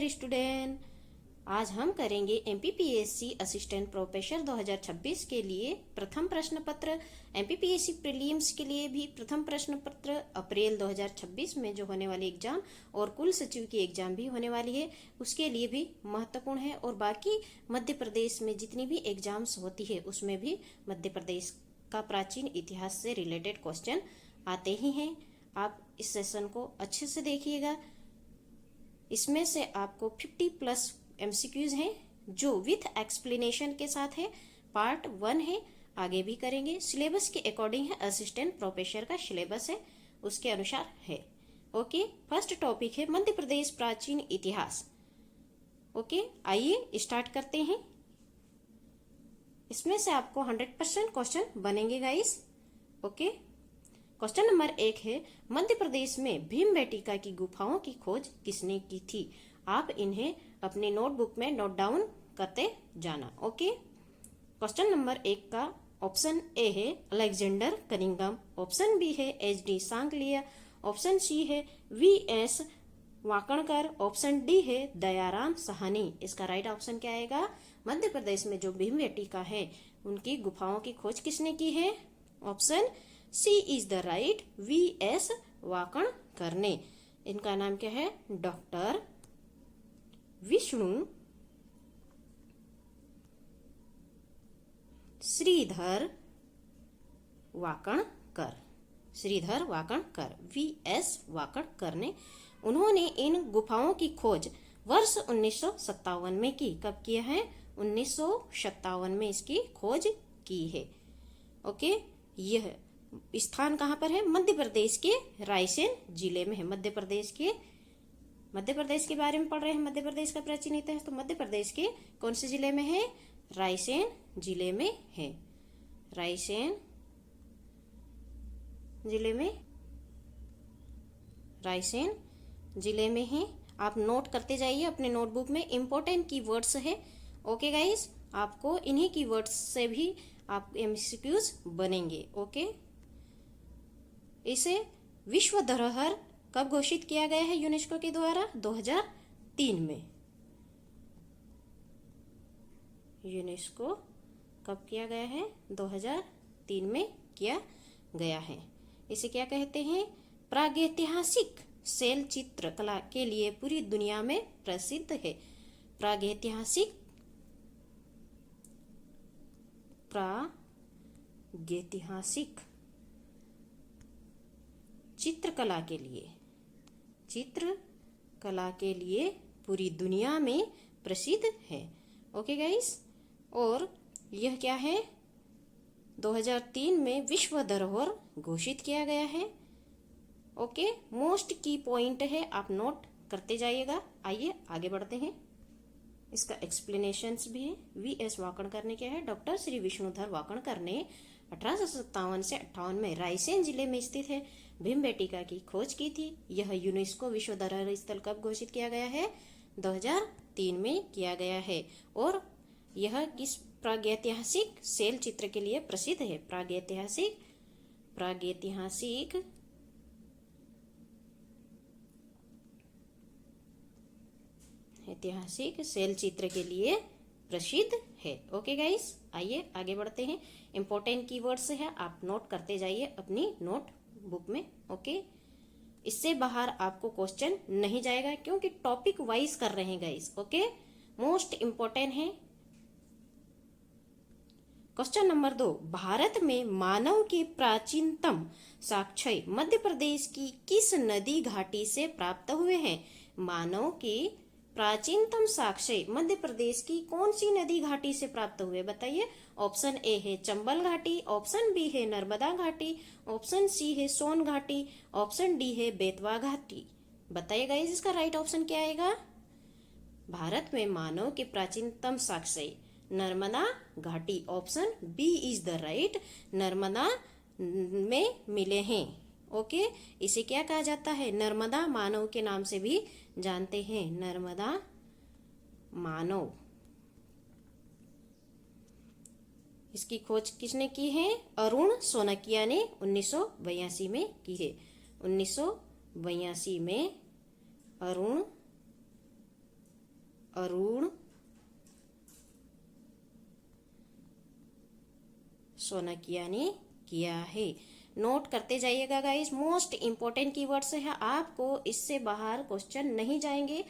Dear student, आज हम करेंगे एमपीपीएससी असिस्टेंट प्रोफेसर 2026 के लिए प्रथम प्रश्न पत्र। एमपीपीएससी प्रीलिम्स के लिए भी प्रथम प्रश्न पत्र अप्रैल 2026 में जो होने वाली एग्जाम और कुल सचिव की एग्जाम भी होने वाली है, उसके लिए भी महत्वपूर्ण है। और बाकी मध्य प्रदेश में जितनी भी एग्जाम्स होती है उसमें भी मध्य प्रदेश का प्राचीन इतिहास से रिलेटेड क्वेश्चन आते ही हैं। आप इस सेशन को अच्छे से देखिएगा। इसमें से आपको 50+ MCQs हैं जो विथ एक्सप्लेनेशन के साथ है। पार्ट 1 है, आगे भी करेंगे। सिलेबस के अकॉर्डिंग है, असिस्टेंट प्रोफेसर का सिलेबस है उसके अनुसार है। ओके, फर्स्ट टॉपिक है मध्य प्रदेश प्राचीन इतिहास। ओके, आइए स्टार्ट करते हैं। इसमें से आपको 100% क्वेश्चन बनेंगे गाइस। ओके, क्वेश्चन नंबर 1 है, मध्य प्रदेश में भीमबेटका की गुफाओं की खोज किसने की थी? आप इन्हें अपनी नोटबुक में नोट डाउन करते जाना। ओके, क्वेश्चन नंबर 1 का ऑप्शन ए है अलेक्जेंडर कनिंघम, ऑप्शन बी है HD सांगलिया, ऑप्शन सी है VS वाकणकर, ऑप्शन डी है दयाराम साहनी। इसका राइट ऑप्शन क्या आएगा? मध्य प्रदेश में जो भीमबेटका है उनकी गुफाओं की खोज किसने की है? Option C is the right, VS Wakankar ने। इनका नाम क्या है? डॉक्टर विष्णु श्रीधर वाकणकर। श्रीधर वाकणकर, VS वाकणकर ने। उन्होंने इन गुफाओं की खोज वर्ष 1957 में की। कब किया है? 1957 में इसकी खोज की है। ओके, यह स्थान कहाँ पर है? मध्य प्रदेश के रायसेन जिले में है। मध्य प्रदेश के बारे में पढ़ रहे हैं, मध्य प्रदेश का प्राचीन इतिहास। तो मध्य प्रदेश के कौन से जिले में है? रायसेन जिले में है। रायसेन जिले में है। आप नोट करते जाइए अपने नोटबुक में, इंपॉर्टेंट कीवर्ड्स है। ओके गाइस, आपको इन्हीं कीवर्ड्स से भी आप MCQs बनेंगे। ओके, इसे विश्व धरोहर कब घोषित किया गया है यूनेस्को के द्वारा? 2003 में। यूनेस्को कब किया गया है? 2003 में किया गया है। इसे क्या कहते हैं? प्रागैतिहासिक शैल चित्रकला के लिए पूरी दुनिया में प्रसिद्ध है। प्रागैतिहासिक चित्रकला के लिए पूरी दुनिया में प्रसिद्ध है। ओके गाइस, और यह क्या है? 2003 में विश्व धरोहर घोषित किया गया है। ओके, मोस्ट की पॉइंट है, आप नोट करते जाइएगा। आइए आगे बढ़ते हैं। इसका एक्सप्लेनेशंस भी है। VS वाकणकर ने क्या है? डॉक्टर श्री विष्णुधर वाकणकर ने 1857 से 58 में रायसेन जिले में स्थित है भीमबेटका की खोज की थी। यह यूनेस्को विश्व धरोहर स्थल कब घोषित किया गया है? 2003 में किया गया है। और यह किस प्रागैतिहासिक शैल चित्र के लिए प्रसिद्ध है? ऐतिहासिक शैल चित्र के लिए प्रसिद्ध है। ओके गाइस, आइए आगे बढ़ते हैं। इंपॉर्टेंट कीवर्ड्स है, आप नोट करते जाइए अपनी नोट बुक में। ओके, इससे बाहर आपको क्वेश्चन नहीं जाएगा क्योंकि टॉपिक वाइज कर रहे हैं गाइस। ओके, मोस्ट इंपॉर्टेंट है। क्वेश्चन नंबर 2, भारत में मानव के प्राचीनतम साक्ष्य मध्य प्रदेश की किस नदी घाटी से प्राप्त हुए हैं? मानव के प्राचीनतम साक्ष्य मध्य प्रदेश की कौन सी नदी घाटी से प्राप्त हुए? बताइए। ऑप्शन ए है चंबल घाटी, ऑप्शन बी है नर्मदा घाटी, ऑप्शन सी है सोन घाटी, ऑप्शन डी है बेतवा घाटी। बताइए गाइस, इसका राइट ऑप्शन क्या आएगा? भारत में मानव के प्राचीनतम साक्ष्य नर्मदा घाटी, option B is the right, Narmada में मिले हैं। ओके, इसे क्या कहा जाता है? नर्मदा मानव के नाम से भी जानते हैं। नर्मदा मानव। इसकी खोज किसने की है? अरुण सोनकिया ने 1982 में की है। 1982 में अरुण अरुण सोनकिया ने किया है। नोट करते जाइएगा गाइस, मोस्ट इंपॉर्टेंट कीवर्ड्स है, आपको इससे बाहर क्वेश्चन नहीं जाएंगे,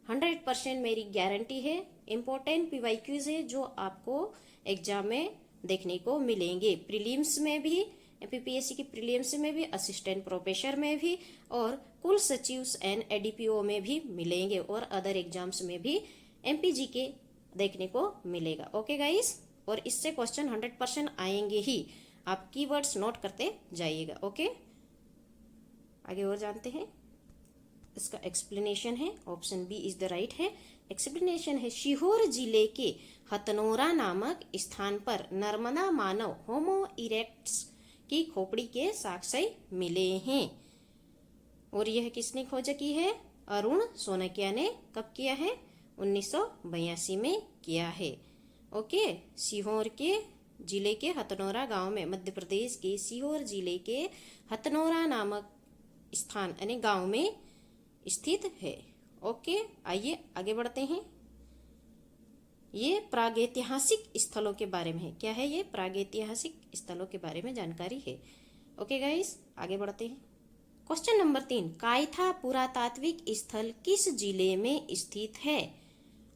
100% मेरी गारंटी है। इंपॉर्टेंट पीवाईक्यूज है जो आपको एग्जाम में देखने को मिलेंगे, प्रीलिम्स में भी, एमपीपीएससी की प्रीलिम्स में भी, असिस्टेंट प्रोफेसर में भी, और कुल सचिव एंड एडीपीओ में भी मिलेंगे, और अदर एग्जाम्स में भी एमपीजी के देखने को मिलेगा। ओके गाइस, और इससे क्वेश्चन 100% आएंगे ही, आप कीवर्ड्स नोट करते जाइएगा। ओके, आगे और जानते हैं। इसका एक्सप्लेनेशन है, option B is the right है। एक्सप्लेनेशन है, सीहोर जिले के हथनोरा नामक स्थान पर नर्मदा मानव होमो इरेक्टस की खोपड़ी के साक्ष्य मिले हैं। और यह किसने खोज की है? अरुण सोनकिया ने कब किया है? 1982 में किया है। ओके, सीहोर के जिले के हथनोरा गांव में, मध्य प्रदेश के सीहोर जिले के हथनोरा नामक स्थान यानी गांव में स्थित है। ओके, आइए आगे बढ़ते हैं। ये प्रागैतिहासिक स्थलों के बारे में है। क्या है ये? प्रागैतिहासिक स्थलों के बारे में जानकारी है। ओके गाइस, आगे बढ़ते हैं। क्वेश्चन नंबर 3, कायथा पुरातात्विक स्थल किस जिले में स्थित है?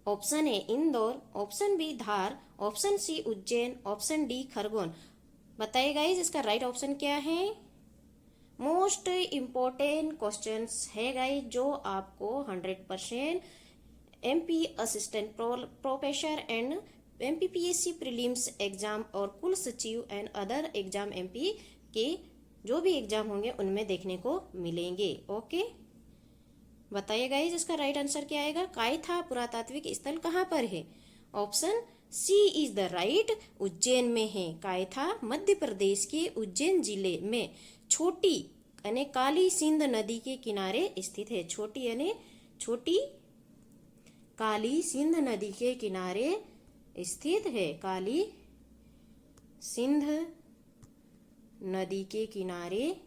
Option A Indore, option B Dhar, option C Ujjain, option D Khargone. बताइए गाइस, इसका राइट ऑप्शन क्या है? मोस्ट इम्पोर्टेंट क्वेश्चंस है गाइस, जो आपको 100% MP assistant professor and MPPSC prelims exam और कुल सचिव एंड अदर एग्जाम एमपी के जो भी एग्जाम होंगे उनमें देखने को मिलेंगे। ओके, बताइए गाइस, इसका राइट आंसर क्या आएगा? कायथा पुरातात्विक स्थल कहाँ पर है? Option C is the right, Ujjain में है। कायथा मध्य प्रदेश के उज्जैन जिले में छोटी यानी काली सिंध नदी के किनारे स्थित है। छोटी यानी छोटी काली सिंध नदी के किनारे स्थित है। काली सिंध नदी के किनारे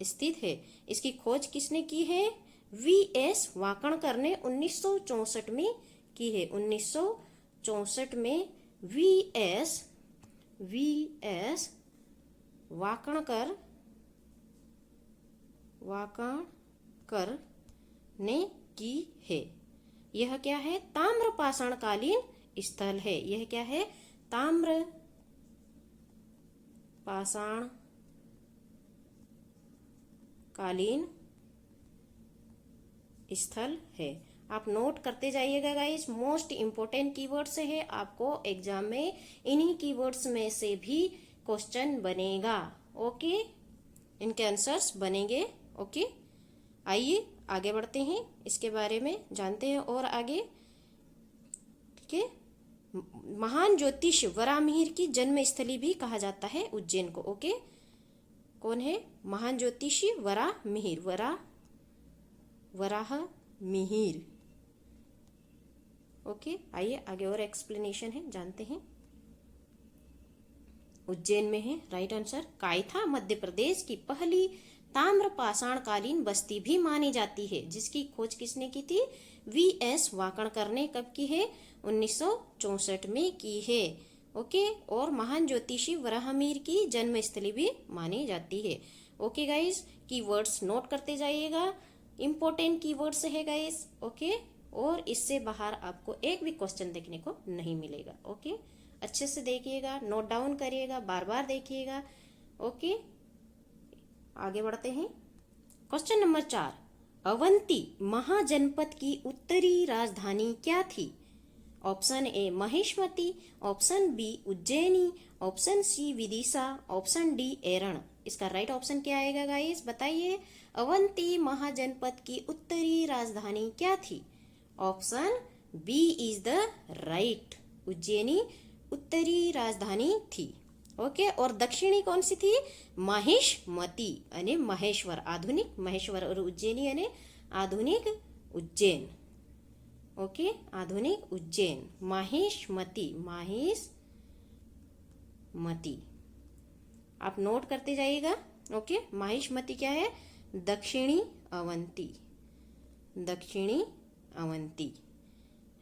स्थित है। इसकी खोज किसने की है? वीएस वाकणकर ने 1964 में की है। 1964 में वीएस वाकणकर ने की है। यह क्या है? ताम्र पाषाणकालीन स्थल है। यह क्या है? ताम्र पाषाणकालीन स्थल है। आप नोट करते जाइएगा गाइस, मोस्ट इंपोर्टेंट कीवर्ड्स है, आपको एग्जाम में इन्हीं कीवर्ड्स में से भी क्वेश्चन बनेगा। ओके, इनके आंसर्स बनेंगे। ओके, आइए आगे बढ़ते हैं, इसके बारे में जानते हैं और आगे। ठीक है, महान ज्योतिष वराहमिहिर की जन्मस्थली भी कहा जाता है उज्जैन को। ओके, कौन है? महान ज्योतिषी वराहमिहिर, वराहमिहिर। ओके, आइए आगे और एक्सप्लेनेशन है, जानते हैं। उज्जैन में है राइट आंसर। कायथा मध्य प्रदेश की पहली ताम्र पाषाणकालीन बस्ती भी मानी जाती है, जिसकी खोज किसने की थी? वीएस वाकणकर ने कब की है? 1964 में की है। ओके, और महान ज्योतिषी वराहमिहिर की जन्मस्थली भी मानी जाती है। ओके गाइस, कीवर्ड्स नोट करते जाइएगा, इंपॉर्टेंट कीवर्ड्स है गाइस। ओके, और इससे बाहर आपको एक भी क्वेश्चन देखने को नहीं मिलेगा। ओके, अच्छे से देखिएगा, नोट डाउन करिएगा, बार बार देखिएगा। ओके, आगे बढ़ते हैं। क्वेश्चन नंबर 4, अवंती महाजनपद की उत्तरी राजधानी क्या थी? Option A Maheshmati, option B Ujjaini, option C Vidisha, option D Eran. इसका राइट ऑप्शन क्या आएगा गाइस? बताइए, अवंती महाजनपद की उत्तरी राजधानी क्या थी? Option B is the right, Ujjaini उत्तरी राजधानी थी। ओके, और दक्षिणी कौन सी थी? महेशमती यानी महेश्वर, आधुनिक महेश्वर, और उज्जैनी यानी आधुनिक उज्जैन। ओके, आधुनिक उज्जैन। महेशमती आप नोट करते जाइएगा। ओके, महेशमती क्या है? दक्षिणी अवंती।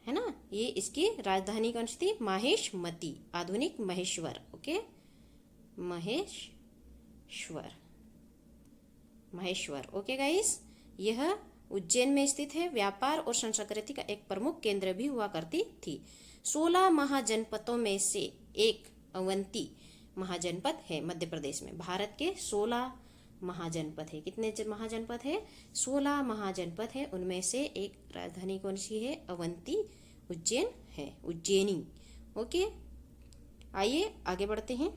है ना। ये इसकी राजधानी कौन सी थी? माहेशमती, आधुनिक Maheshwar. Okay, Maheshwar, Maheshwar. Okay guys, यह उज्जैन में स्थित है। व्यापार और संस्कृति का एक प्रमुख केंद्र भी हुआ करती थी। 16 महाजनपदों में से एक अवंती महाजनपद है मध्य प्रदेश में। भारत के 16 महाजनपद है। कितने महाजनपद है? 16 महाजनपद है। उनमें से एक राजधानी कौन सी है? अवंती, उज्जैन है, उज्जैनी। ओके, आइए आगे बढ़ते हैं।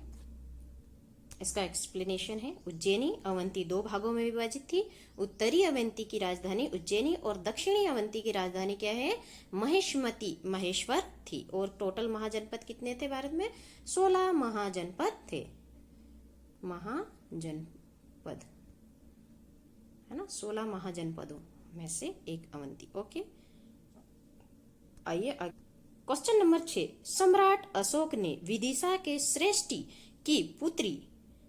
इसका एक्सप्लेनेशन है। उज्जैनी अवंती दो भागों में विभाजित थी। उत्तरी अवंती की राजधानी उज्जैनी और दक्षिणी अवंती की राजधानी क्या है? महेशमती, महेश्वर थी। और टोटल महाजनपद कितने थे भारत में? 16 महाजनपद थे। महाजनपद है ना, 16 महाजनपदों में से एक अवंती। ओके, आइए क्वेश्चन नंबर 6। सम्राट अशोक ने विदिशा के श्रेष्ठी की पुत्री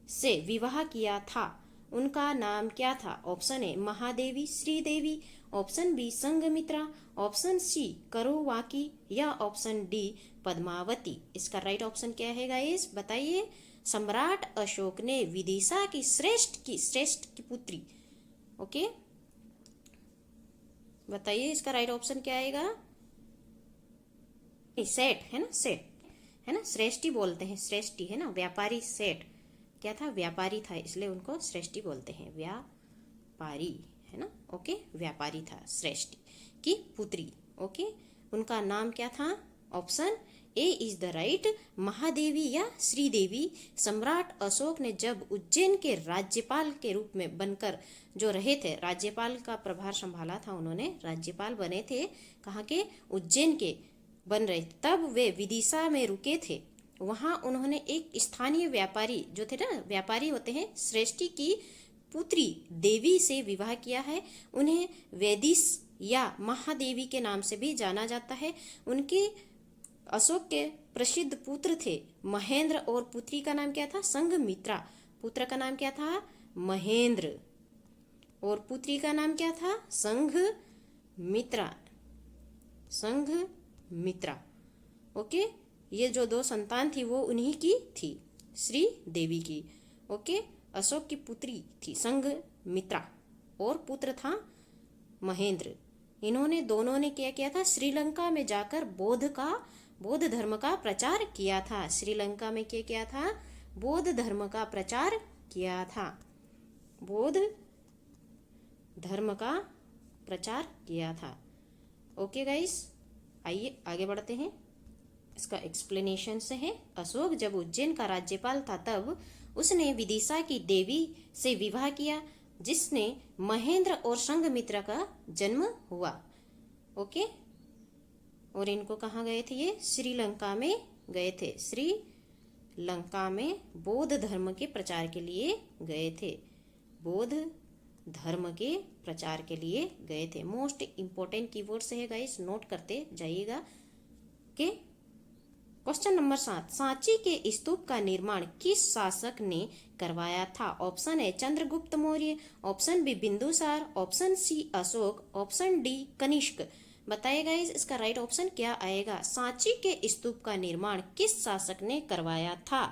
से विवाह किया था, उनका नाम क्या था? Option A Mahadevi, Shridevi, option B Sanghamitra, option C Karuvaki या ऑप्शन डी पद्मावती। इसका राइट ऑप्शन क्या है गाइस? बताइए। सम्राट अशोक ने विदिशा की श्रेष्ठ की पुत्री, ओके, बताइए इसका राइट ऑप्शन क्या आएगा? सेठ है ना, सेठ है ना, श्रेष्ठी बोलते हैं, श्रेष्ठी है ना, व्यापारी। सेठ क्या था? व्यापारी था, इसलिए उनको श्रेष्ठी बोलते हैं, व्यापारी है ना। ओके, व्यापारी था, श्रेष्ठी की पुत्री। ओके, उनका नाम क्या था? Option A is the right, Mahadevi या श्रीदेवी। सम्राट अशोक ने जब उज्जैन के राज्यपाल के रूप में बनकर जो रहे थे, राज्यपाल का प्रभार संभाला था उन्होंने, राज्यपाल बने थे, कहाँ के? उज्जैन के बन रहे थे। तब वे विदिशा में रुके थे। वहां उन्होंने एक स्थानीय व्यापारी जो थे ना, व्यापारी होते हैं, श्रेष्ठी की पुत्री देवी से विवाह किया है। उन्हें वेदिस या महादेवी के नाम से भी जाना जाता है। उनके अशोक के प्रसिद्ध पुत्र थे महेंद्र और पुत्री का नाम क्या था? संघमित्रा। पुत्र का नाम क्या था? महेंद्र और पुत्री का नाम क्या था? संघमित्रा, संघमित्रा। ओके, ये जो दो संतान थी वो उन्हीं की थी, श्री देवी की। ओके, अशोक की पुत्री थी संघमित्रा और पुत्र था महेंद्र। इन्होंने दोनों ने क्या किया था? श्रीलंका में जाकर बौद्ध धर्म का प्रचार किया था। श्रीलंका में क्या किया था? बौद्ध धर्म का प्रचार किया था, बौद्ध धर्म का प्रचार किया था। ओके गाइस, आइए आगे बढ़ते हैं। इसका एक्सप्लेनेशन से है। अशोक जब उज्जैन का राज्यपाल था तब उसने विदिशा की देवी से विवाह किया, जिसने महेंद्र और संघमित्रा का जन्म हुआ। ओके, और इनको कहाँ गए थे? ये श्रीलंका में गए थे। श्रीलंका में बौद्ध धर्म के प्रचार के लिए गए थे, बौद्ध धर्म के प्रचार के लिए गए थे। मोस्ट इंपोर्टेंट कीवर्ड्स है गाइस, नोट करते जाइएगा। Okay, question number 7। सांची के स्तूप का निर्माण किस शासक ने करवाया था? Option A Chandragupta Maurya, option B Bindusara, option C Ashoka, option D Kanishka. बताइएगा इसका राइट ऑप्शन क्या आएगा? सांची के स्तूप का निर्माण किस शासक ने करवाया था?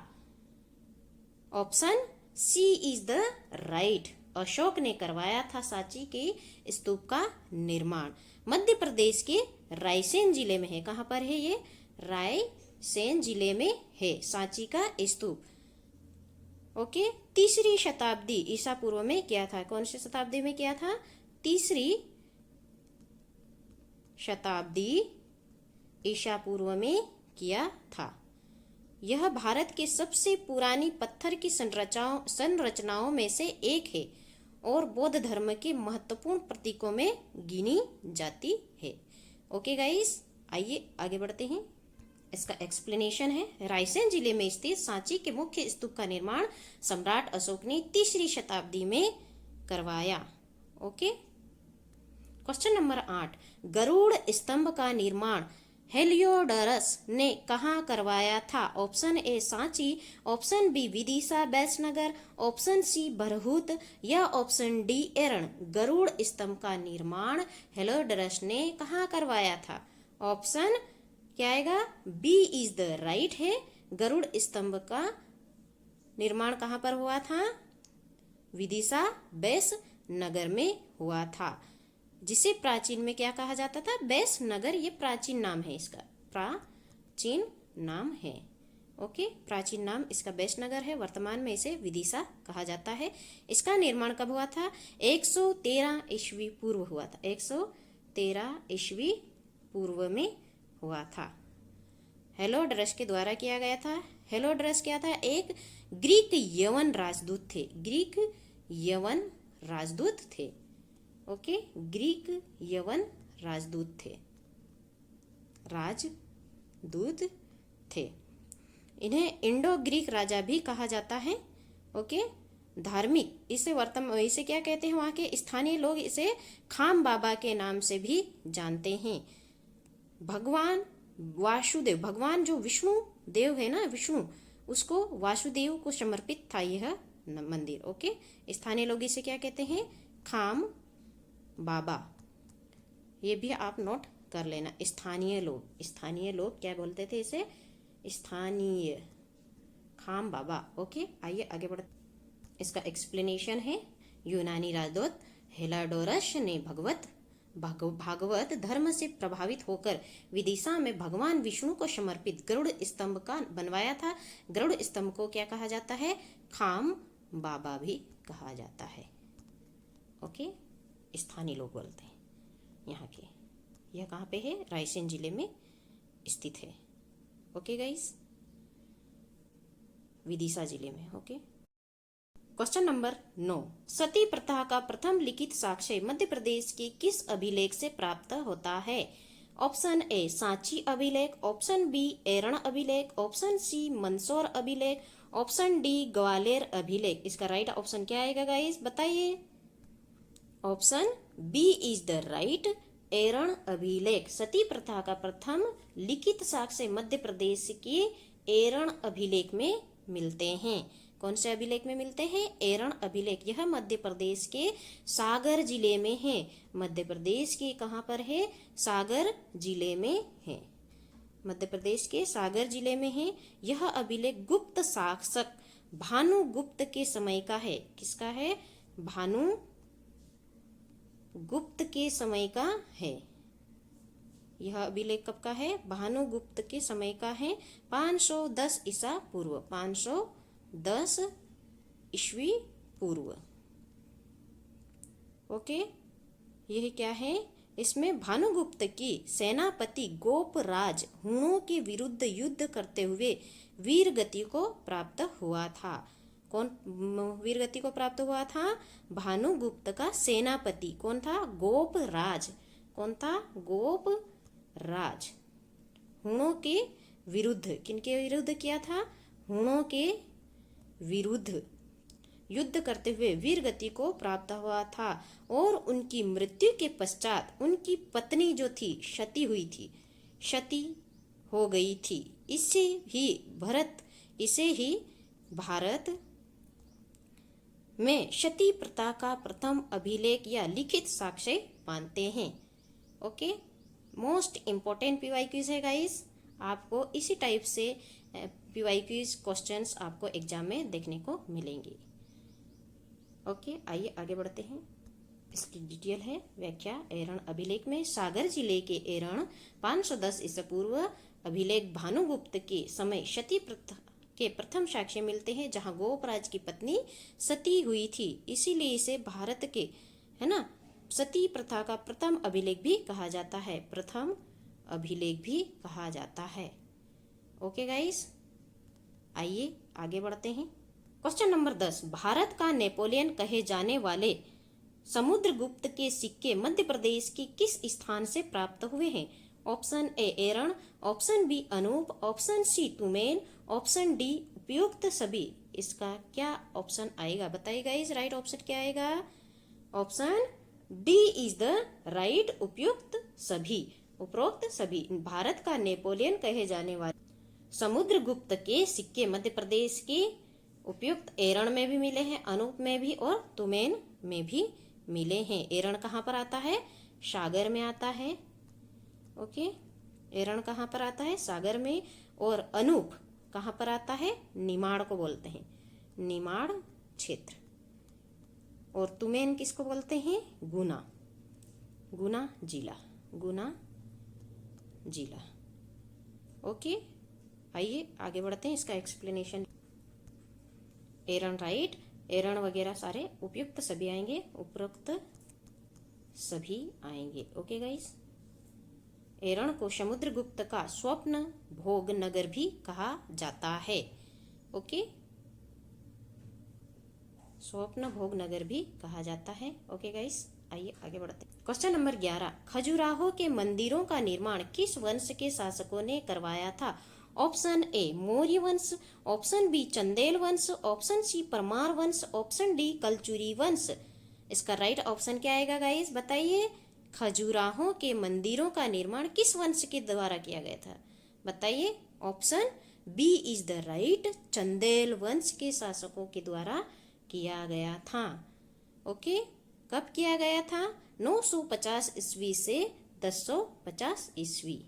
Option C is the right, Ashoka ने करवाया था सांची के स्तूप का निर्माण। मध्य प्रदेश के रायसेन जिले में है। कहाँ पर है ये? रायसेन जिले में है सांची का स्तूप। ओके, तीसरी शताब्दी ईसा पूर्व में क्या था? कौन सी शताब्दी में क्या था? तीसरी शताब्दी ईसा पूर्व में किया था। यह भारत के सबसे पुरानी पत्थर की संरचनाओं में से एक है और बौद्ध धर्म के महत्वपूर्ण प्रतीकों में गिनी जाती है। ओके गाइस, आइए आगे बढ़ते हैं। इसका एक्सप्लेनेशन है। रायसेन जिले में स्थित सांची के मुख्य स्तूप का निर्माण सम्राट अशोक ने तीसरी शताब्दी में करवाया। Okay, question number 8। गरुड़ स्तंभ का निर्माण हेलियोडोरस ने कहाँ करवाया था? Option A Sanchi, option B Vidisha Besnagar, option C Bharhut या ऑप्शन डी एरण। गरुड़ स्तंभ का निर्माण हेलियोडोरस ने कहाँ करवाया था? ऑप्शन क्या आएगा? बी इज द राइट है। गरुड़ स्तंभ का निर्माण कहाँ पर हुआ था? विदिशा बैस नगर में हुआ था, जिसे प्राचीन में क्या कहा जाता था? बैस नगर। ये प्राचीन नाम है इसका, प्राचीन नाम है। ओके, प्राचीन नाम इसका बैस नगर है, वर्तमान में इसे विदिशा कहा जाता है। इसका निर्माण कब हुआ था? 113 ईस्वी पूर्व हुआ था। 113 ईस्वी पूर्व में हुआ था। हेलोडोरस के द्वारा किया गया था। हेलोडोरस क्या था? एक ग्रीक यवन राजदूत थे। ग्रीक यवन राजदूत थे। ओके, ग्रीक यवन राजदूत थे, राजदूत थे। इन्हें इंडो ग्रीक राजा भी कहा जाता है। ओके, धार्मिक, इसे क्या कहते हैं? वहाँ के स्थानीय लोग इसे खाम बाबा के नाम से भी जानते हैं। भगवान वासुदेव, भगवान जो विष्णु देव है ना, विष्णु, उसको वासुदेव को समर्पित था यह मंदिर। ओके, स्थानीय लोग इसे क्या कहते हैं? खाम बाबा। ये भी आप नोट कर लेना। स्थानीय लोग क्या बोलते थे इसे? स्थानीय, खाम बाबा। ओके, आइए आगे बढ़ते। इसका एक्सप्लेनेशन है। यूनानी राजदूत हेलाडोरस ने भागवत धर्म से प्रभावित होकर विदिशा में भगवान विष्णु को समर्पित गरुड़ स्तंभ का बनवाया था। गरुड़ स्तंभ को क्या कहा जाता है? खाम बाबा भी कहा जाता है। ओके, स्थानीय लोग बोलते हैं यहाँ के। यह कहाँ पे है? रायसेन जिले में स्थित है। ओके गाइस, विदिशा जिले में। Okay, question number 9। सती प्रथा का प्रथम लिखित साक्ष्य मध्य प्रदेश के किस अभिलेख से प्राप्त होता है? ऑप्शन ए सांची अभिलेख, ऑप्शन बी एरण अभिलेख, ऑप्शन सी मंदसौर अभिलेख, ऑप्शन डी ग्वालियर अभिलेख। इसका राइट ऑप्शन क्या आएगा गाइस? बताइए। Option B is the right, Eran अभिलेख। सती प्रथा का प्रथम लिखित साक्ष्य मध्य प्रदेश के एरण अभिलेख में मिलते हैं। कौन से अभिलेख में मिलते हैं? एरण अभिलेख। यह मध्य प्रदेश के सागर जिले में है। मध्य प्रदेश के कहाँ पर है? सागर जिले में है। मध्य प्रदेश के सागर जिले में है। यह अभिलेख गुप्त शासक भानुगुप्त के समय का है। किसका है? भानुगुप्त के समय का है। यह अभिलेख कब का है? भानुगुप्त के समय का है। 510 ईसा पूर्व, 510 ईस्वी पूर्व। ओके, यह क्या है? इसमें भानुगुप्त की सेनापति गोपराज हुणों के विरुद्ध युद्ध करते हुए वीरगति को प्राप्त हुआ था। कौन वीरगति को प्राप्त हुआ था? भानुगुप्त का सेनापति कौन था? गोपराज। कौन था? गोपराज। हुणों के विरुद्ध, किनके विरुद्ध किया था? हुणों के विरुद्ध युद्ध करते हुए वीरगति को प्राप्त हुआ था। और उनकी मृत्यु के पश्चात उनकी पत्नी जो थी सती हुई थी, सती हो गई थी। इसे ही भारत में सती प्रथा का प्रथम अभिलेख या लिखित साक्ष्य मानते हैं। ओके, मोस्ट इम्पोर्टेंट पीवाईक्यूज है गाइस। आपको इसी टाइप से पीवाईक्यूज क्वेश्चंस आपको एग्जाम में देखने को मिलेंगे। ओके, आइए आगे बढ़ते हैं। इसकी डिटेल है व्याख्या। एरण अभिलेख में सागर जिले के एरण 510 ईसा पूर्व अभिलेख भानुगुप्त के समय सती प्रथा के प्रथम साक्ष्य मिलते हैं, जहां गोपराज की पत्नी सती हुई थी। इसीलिए इसे भारत के, है ना, सती प्रथा का प्रथम अभिलेख भी कहा जाता है। प्रथम अभिलेख भी कहा जाता है। ओके गाइस, आइए आगे बढ़ते हैं। Question number 10। भारत का नेपोलियन कहे जाने वाले समुद्रगुप्त के सिक्के मध्य प्रदेश के किस स्थान से प्राप्त हुए हैं? Option A Eran, option B Anup, option C Tumen, option D उपयुक्त सभी। इसका क्या ऑप्शन आएगा? बताइएगा। इस राइट ऑप्शन क्या आएगा? Option D is the right, उपयुक्त सभी। उपरोक्त सभी। भारत का नेपोलियन कहे जाने वाले समुद्रगुप्त के सिक्के मध्य प्रदेश के उपयुक्त एरण में भी मिले हैं, अनूप में भी और तुमेन में भी मिले हैं। एरण कहाँ पर आता है? सागर में आता है। ओके, एरण कहाँ पर आता है? सागर में। और अनूप कहाँ पर आता है? निमाड़ को बोलते हैं, निमाड़ क्षेत्र। और तुमेन किसको बोलते हैं? गुना, गुना जिला, गुना जिला। ओके, आइए आगे बढ़ते हैं, इसका एक्सप्लेनेशन। एरण राइट, एरण वगैरह सारे उपयुक्त सभी आएंगे, उपरोक्त सभी आएंगे। ओके गाइस, एरण को समुद्रगुप्त का स्वप्न भोग नगर भी कहा जाता है। ओके, स्वप्न भोग नगर भी कहा जाता है। ओके गाइस, आइए आगे बढ़ते हैं। क्वेश्चन नंबर 11, खजुराहो के मंदिरों का निर्माण किस वंश के शासकों ने करवाया था? ऑप्शन ए मौर्य वंश, ऑप्शन बी चंदेल वंश, ऑप्शन सी परमार वंश, ऑप्शन डी कलचुरी वंश। इसका राइट ऑप्शन क्या आएगा गाइस, बताइए। खजुराहो के मंदिरों का निर्माण किस वंश के द्वारा किया गया था? बताइए। Option B is the right, Chandel वंश के शासकों के द्वारा किया गया था। ओके, कब किया गया था? 950 ईस्वी से 1050 ईस्वी,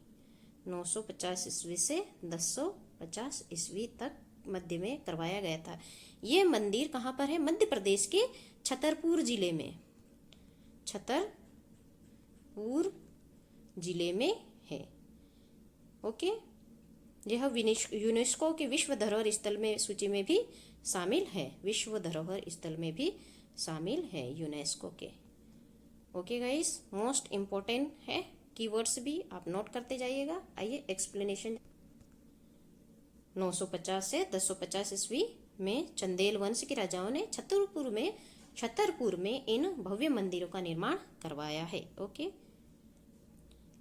950 ईस्वी से 1050 ईस्वी तक मध्य में करवाया गया था। ये मंदिर कहाँ पर है? मध्य प्रदेश के छतरपुर जिले में, छतरपुर जिले में है। ओके, यह यूनेस्को के विश्व धरोहर स्थल में सूची में भी शामिल है, विश्व धरोहर स्थल में भी शामिल है यूनेस्को के। ओके गाइस, मोस्ट इम्पोर्टेंट है, कीवर्ड्स भी आप नोट करते जाइएगा। आइए एक्सप्लेनेशन। 950 से 1050 ईस्वी में चंदेल वंश के राजाओं ने छतरपुर में इन भव्य मंदिरों का निर्माण करवाया है। ओके,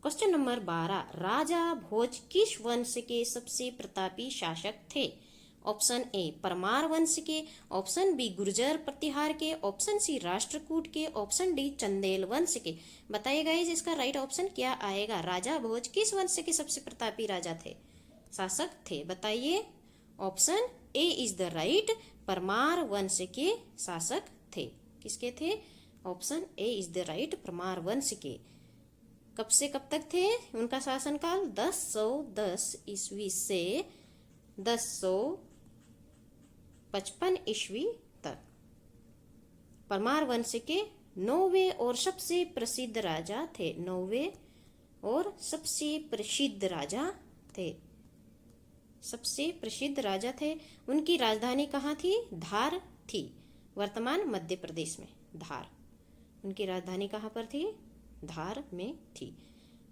क्वेश्चन नंबर 12, राजा भोज किस वंश के सबसे प्रतापी शासक थे? ऑप्शन ए परमार वंश के, ऑप्शन बी गुर्जर प्रतिहार के, ऑप्शन सी राष्ट्रकूट के, ऑप्शन डी चंदेल वंश के। बताइए गाइस, इसका राइट ऑप्शन क्या आएगा? राजा भोज किस वंश के सबसे प्रतापी राजा थे, शासक थे? बताइए। Option A is the right, Parmar वंश के शासक थे। किसके थे? Option A is the right, Parmar वंश के। कब से कब तक थे उनका शासनकाल? 1010 ईस्वी से 1055 ईस्वी तक। परमार वंश के 9वें और सबसे प्रसिद्ध राजा थे, 9वें और सबसे प्रसिद्ध राजा थे, सबसे प्रसिद्ध राजा थे। उनकी राजधानी कहाँ थी? धार थी, वर्तमान मध्य प्रदेश में धार। उनकी राजधानी कहाँ पर थी? धार में थी।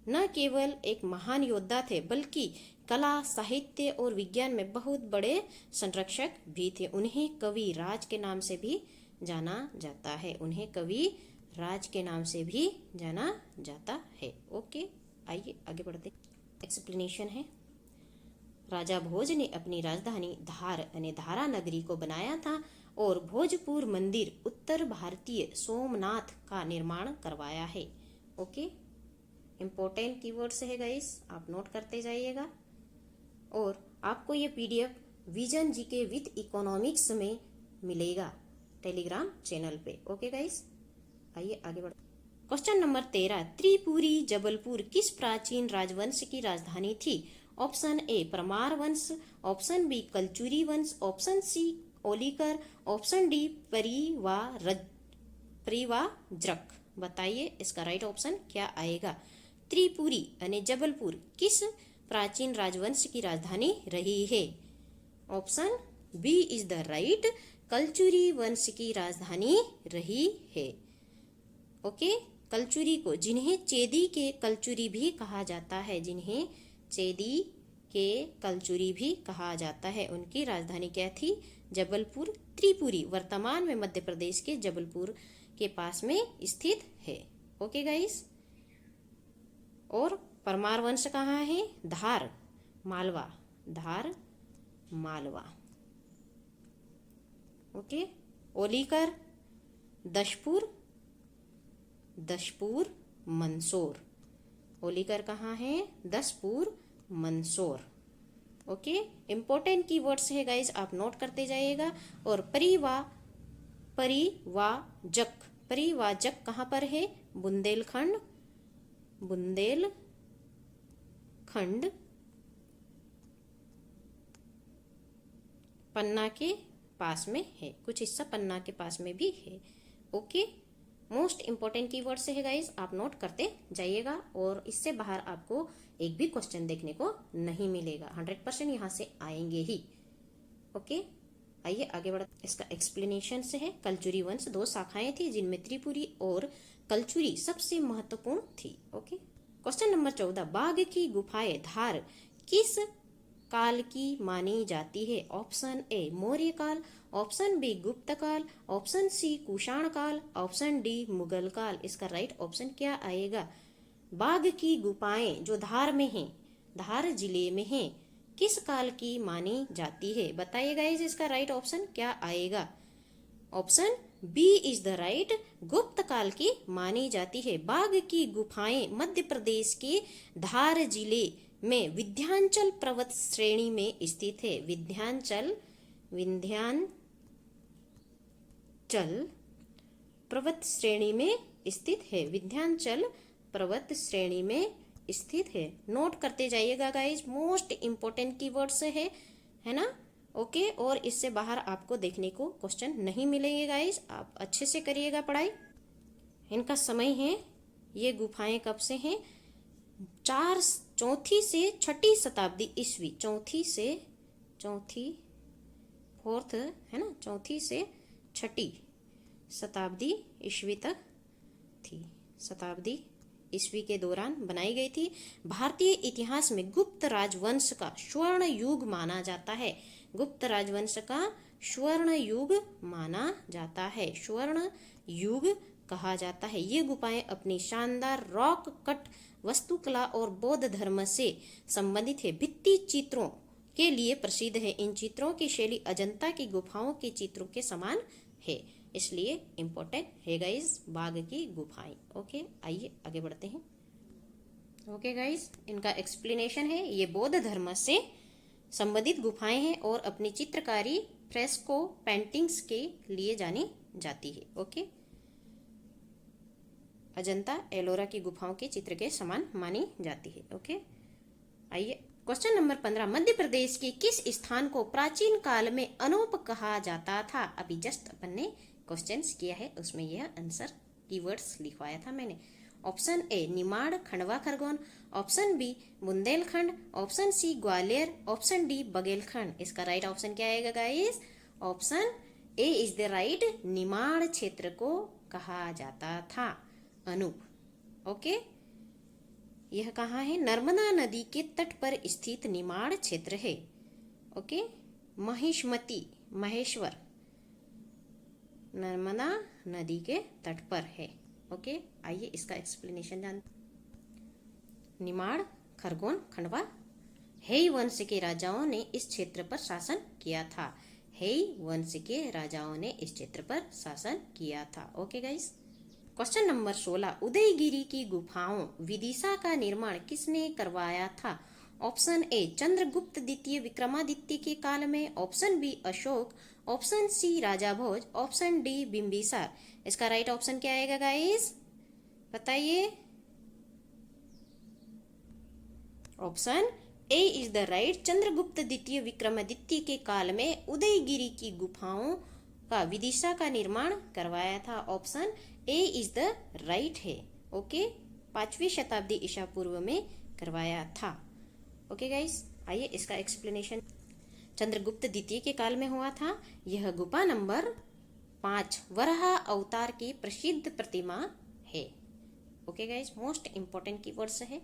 न केवल एक महान योद्धा थे, बल्कि कला, साहित्य और विज्ञान में बहुत बड़े संरक्षक भी थे। उन्हें कवि राज के नाम से भी जाना जाता है, उन्हें कवि राज के नाम से भी जाना जाता है। ओके, आइए आगे बढ़ते। एक्सप्लेनेशन है। राजा भोज ने अपनी राजधानी धार यानी धारा नगरी को बनाया था और भोजपुर मंदिर उत्तर भारतीय सोमनाथ का निर्माण करवाया है। ओके, इम्पोर्टेंट कीवर्ड्स है गाइस, आप नोट करते जाइएगा। और आपको ये PDF vision GK with economics में मिलेगा टेलीग्राम चैनल पे। ओके गाइस, आइए आगे बढ़। क्वेश्चन नंबर 13, त्रिपुरी जबलपुर किस प्राचीन राजवंश की राजधानी थी? ऑप्शन ए परमार वंश, ऑप्शन बी कलचुरी वंश, ऑप्शन सी ओलिकर, ऑप्शन डी परिवाजक। बताइए इसका राइट ऑप्शन क्या आएगा? त्रिपुरी यानी जबलपुर किस प्राचीन राजवंश की राजधानी रही है? Option B is the right, Kalachuri वंश की राजधानी रही है। ओके, कलचुरी को, जिन्हें चेदी के कलचुरी भी कहा जाता है, जिन्हें चेदी के कलचुरी भी कहा जाता है, उनकी राजधानी क्या थी? जबलपुर। त्रिपुरी वर्तमान में मध्य प्रदेश के जबलपुर के पास में स्थित है। ओके गाइस, और परमार वंश कहाँ है? धार मालवा, धार मालवा। ओके, ओलिकर दशपुर मंदसौर। ओलिकर कहाँ है? Dashpur Mandsaur. Okay, important keywords है गाइज, आप नोट करते जाइएगा। और परिवाजक कहाँ पर है? बुंदेलखंड खंड पन्ना के पास में है, कुछ हिस्सा पन्ना के पास में भी है। ओके, मोस्ट इंपॉर्टेंट कीवर्ड्स है गाइस, आप नोट करते जाइएगा और इससे बाहर आपको एक भी क्वेश्चन देखने को नहीं मिलेगा, 100% यहाँ से आएंगे ही। ओके, आइए आगे बढ़। इसका एक्सप्लेनेशन से है। कलचुरी वंश 2 शाखाएं थी जिनमें त्रिपुरी और कलचुरी सबसे महत्वपूर्ण थी। ओके, क्वेश्चन नंबर 14, बाघ की गुफाएं धार किस काल की मानी जाती है? ऑप्शन ए मौर्य काल, ऑप्शन बी गुप्त काल, ऑप्शन सी कुषाण काल, ऑप्शन डी मुगल काल। इसका राइट ऑप्शन क्या आएगा? बाघ की गुफाएं जो धार में हैं, धार जिले में हैं, किस काल की मानी जाती है? बताइए गाइस, इसका राइट ऑप्शन क्या आएगा? Option B is the right, Gupta काल की मानी जाती है। बाघ की गुफाएं मध्य प्रदेश के धार जिले में विंध्याचल पर्वत श्रेणी में स्थित है। विंध्याचल पर्वत श्रेणी में स्थित है। विंध्याचल पर्वत श्रेणी में स्थित है। नोट करते जाइएगा गाइस, मोस्ट इंपॉर्टेंट कीवर्ड्स है ना। ओके, और इससे बाहर आपको देखने को क्वेश्चन नहीं मिलेंगे गाइस, आप अच्छे से करिएगा पढ़ाई। इनका समय है, ये गुफाएं कब से हैं? 4वीं से 6वीं शताब्दी ईस्वी, फोर्थ है ना, 4वीं से 6वीं शताब्दी ईस्वी तक थी। शताब्दी ईस्वी के दौरान बनाई गई थी। भारतीय इतिहास में गुप्त राजवंश का स्वर्ण युग माना जाता है। गुप्त राजवंश का स्वर्ण युग माना जाता है, स्वर्ण युग कहा जाता है। ये गुफाएं अपनी शानदार रॉक कट वास्तुकला और बौद्ध धर्म से संबंधित है। भित्ति चित्रों के लिए प्रसिद्ध है। इन चित्रों की शैली अजंता की गुफाओं के चित्रों के समान है, इसलिए इम्पोर्टेंट है गाइस बाघ की गुफाएं। ओके, आइए आगे बढ़ते हैं। ओके गाइस, इनका एक्सप्लेनेशन है। ये बौद्ध धर्म से संबंधित गुफाएं हैं और अपनी चित्रकारी फ्रेस्को पेंटिंग्स के लिए जानी जाती है। ओके, अजंता एलोरा की गुफाओं के चित्र के समान मानी जाती है। ओके, आइए क्वेश्चन नंबर 15, मध्य प्रदेश के किस स्थान को प्राचीन काल में अनूप कहा जाता था? अभी जस्ट अपन ने क्वेश्चंस किया है, उसमें यह आंसर कीवर्ड्स लिखवाया था मैंने। Option A Nimar Khandwa Khargone, option B Bundelkhand, option C Gwalior, option D Baghelkhand. इसका राइट ऑप्शन क्या आएगा guys? Option A is the right, Nimar क्षेत्र को कहा जाता था अनूप। ओके, यह कहाँ है? नर्मदा नदी के तट पर स्थित निमाड़ क्षेत्र है। ओके, महिष्मती महेश्वर नर्मदा नदी के तट पर है। ओके, आइए इसका एक्सप्लेनेशन जानते। निमाड़ खरगोन खंडवा हेई वंश के राजाओं ने इस क्षेत्र पर शासन किया था। हेई वंश के राजाओं ने इस क्षेत्र पर शासन किया था। Okay guys, question number 16, Udayagiri की गुफाओं विदिशा का निर्माण किसने करवाया था? ऑप्शन ए चंद्रगुप्त द्वितीय विक्रमादित्य के काल में, option B Ashoka, option C Raja Bhoj, option D Bimbisara. इसका राइट ऑप्शन क्या आएगा गाइस? बताइए। Option A is the right, Chandragupta द्वितीय विक्रमादित्य के काल में उदयगिरी की गुफाओं का विदिशा का निर्माण करवाया था। Option A is the right है। ओके, 5वीं शताब्दी ईसा पूर्व में करवाया था। ओके गाइस, आइए इसका एक्सप्लेनेशन। चंद्रगुप्त द्वितीय के काल में हुआ था। यह गुफा नंबर 5 वराह अवतार की प्रसिद्ध प्रतिमा है। Okay guys, most important keywords है।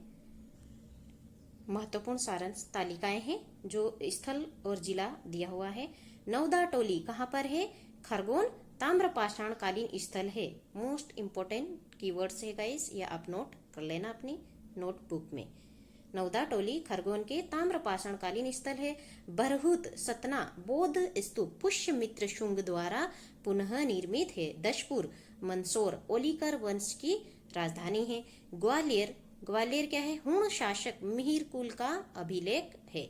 महत्वपूर्ण सारांश तालिकाएं हैं जो स्थल और जिला दिया हुआ है। नवदा टोली कहाँ पर है? खरगोन ताम्रपाषाण कालीन स्थल है। मोस्ट इंपॉर्टेंट कीवर्ड्स है गाइस, ये आप नोट कर लेना अपनी नोटबुक में। नवदा टोली खरगोन के ताम्रपाषाण कालीन स्थल है। बरहुत सतना बौद्ध स्तूप पुष्यमित्र शुंग द्वारा पुनः निर्मित है। दशपुर मंदसौर ओलिकर वंश की राजधानी है। ग्वालियर क्या है? हुण शासक मिहिर कुल का अभिलेख है।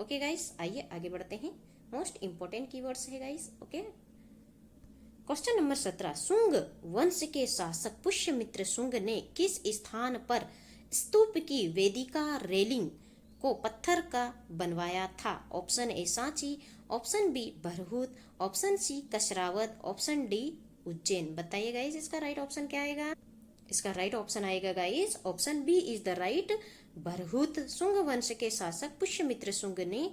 ओके गाइस, आइए आगे बढ़ते हैं। मोस्ट इंपॉर्टेंट कीवर्ड्स है guys. Okay, question number 17, Shunga वंश के शासक पुष्यमित्र शुंग ने किस स्थान पर स्तूप की वेदिका रेलिंग को पत्थर का बनवाया था? Option A Sanchi, option B Bharhut, option C Kasrawad, option D Ujjain. बताइए गाइस इसका राइट ऑप्शन क्या आएगा? इसका राइट ऑप्शन आएगा guys option B is the right, Bharhut. Shunga वंश के शासक पुष्यमित्र शुंग ने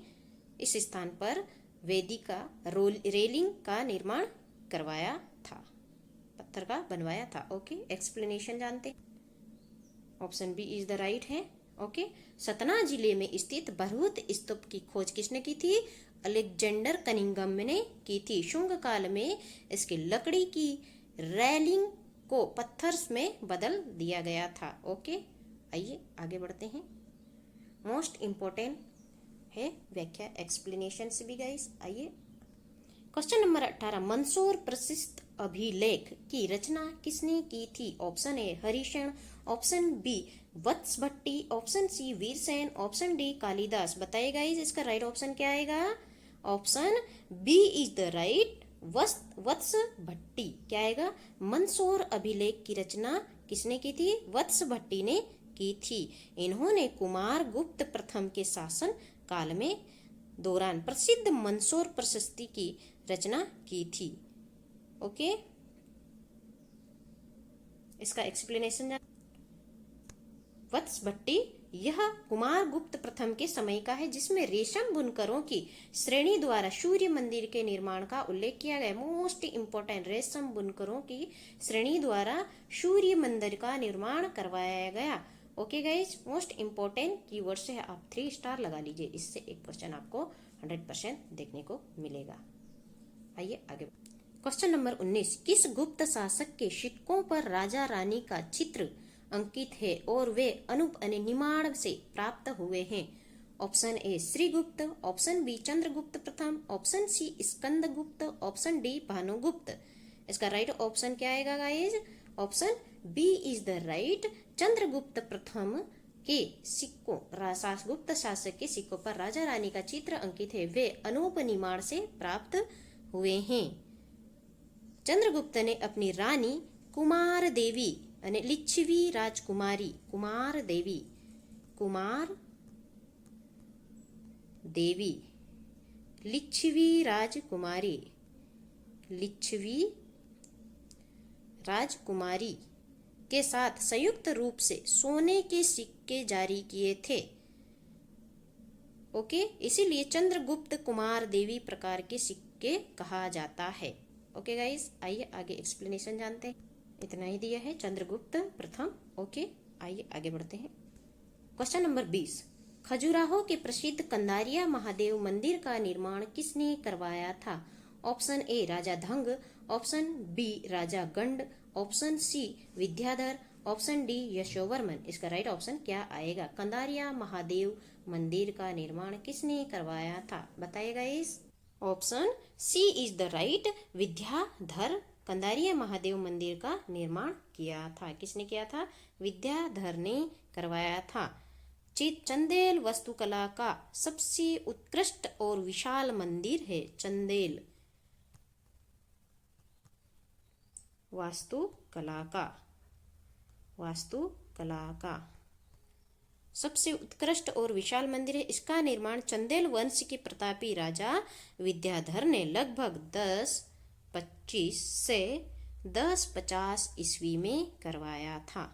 इस स्थान पर वेदिका रेलिंग का निर्माण करवाया था, पत्थर का बनवाया था। ओके, एक्सप्लेनेशन जानते। Option B is the right है। ओके, सतना जिले में स्थित भरहूत स्तूप की खोज किसने की थी? अलेक्जेंडर कनिंघम ने की थी। शुंग काल में इसकी लकड़ी की रेलिंग को पत्थर में बदल दिया गया था। ओके, आइए आगे बढ़ते हैं। मोस्ट इम्पोर्टेंट है व्याख्या, एक्सप्लेनेशन से भी गाइस। आइए क्वेश्चन नंबर 18, मंदसौर प्रसिद्ध अभिलेख की रचना किसने की थी? Option A Harishena, option B Vatsa Bhatti, option C Virasena, option D Kalidasa. बताइए गाइस इसका राइट ऑप्शन क्या आएगा? Option B is the right, Vatsa Bhatti. क्या आएगा? मंदसौर अभिलेख की रचना किसने की थी? वत्स भट्टी ने की थी। इन्होंने कुमार गुप्त प्रथम के शासन काल में दौरान प्रसिद्ध मंदसौर प्रशस्ति की रचना की थी। ओके, इसका एक्सप्लेनेशन। वत्स भट्टी यह कुमार गुप्त प्रथम के समय का है, जिसमें रेशम बुनकरों की श्रेणी द्वारा सूर्य मंदिर के निर्माण का उल्लेख किया गया। मोस्ट इंपोर्टेंट, रेशम बुनकरों की श्रेणी द्वारा सूर्य मंदिर का निर्माण करवाया गया। Okay guys, most important keywords है, आप 3 स्टार लगा लीजिए, इससे एक क्वेश्चन आपको 100% देखने को मिलेगा। आइए आगे। क्वेश्चन नंबर 19, किस गुप्त शासक के सिक्कों पर राजा रानी का चित्र अंकित है और वे अनूप निमाड़ से प्राप्त हुए हैं? Option A Shrigupta, option B Chandragupta प्रथम, option C Skandagupta, option D Bhanugupta. इसका राइट ऑप्शन क्या आएगा guys? Option B is the right, Chandragupta प्रथम के सिक्कों, गुप्त शासक के सिक्कों पर राजा रानी का चित्र अंकित है, वे अनूप निमाड़ से प्राप्त हुए हैं। चंद्रगुप्त ने अपनी रानी कुमार देवी અને लिच्छवी राजकुमारी, कुमार देवी लिच्छवी राजकुमारी के साथ संयुक्त रूप से सोने के सिक्के जारी किए थे। ओके, इसीलिए चंद्रगुप्त कुमार देवी प्रकार के सिक्के कहा जाता है। ओके गाइस, आइए आगे एक्सप्लेनेशन जानते हैं। इतना ही दिया है, चंद्रगुप्त प्रथम। ओके, आइए आगे बढ़ते हैं। क्वेश्चन नंबर 20, खजुराहो के प्रसिद्ध कंदारिया महादेव मंदिर का निर्माण किसने करवाया था? Option A Raja Dhanga, option B Raja Ganda, option C Vidyadhara, option D Yashovarman. इसका राइट ऑप्शन क्या आएगा? कंदारिया महादेव मंदिर का निर्माण किसने करवाया था? बताइएगा इस। Option C is the right, Vidyadhar. Kandariya Mahadev मंदिर का निर्माण किया था। किसने किया था? विद्याधर ने करवाया था। चंदेल वास्तुकला का सबसे उत्कृष्ट और विशाल मंदिर है। चंदेल वास्तुकला का सबसे उत्कृष्ट और विशाल मंदिर है। इसका निर्माण चंदेल वंश के प्रतापी राजा विद्याधर ने लगभग 1025 से 1050 ईस्वी में करवाया था।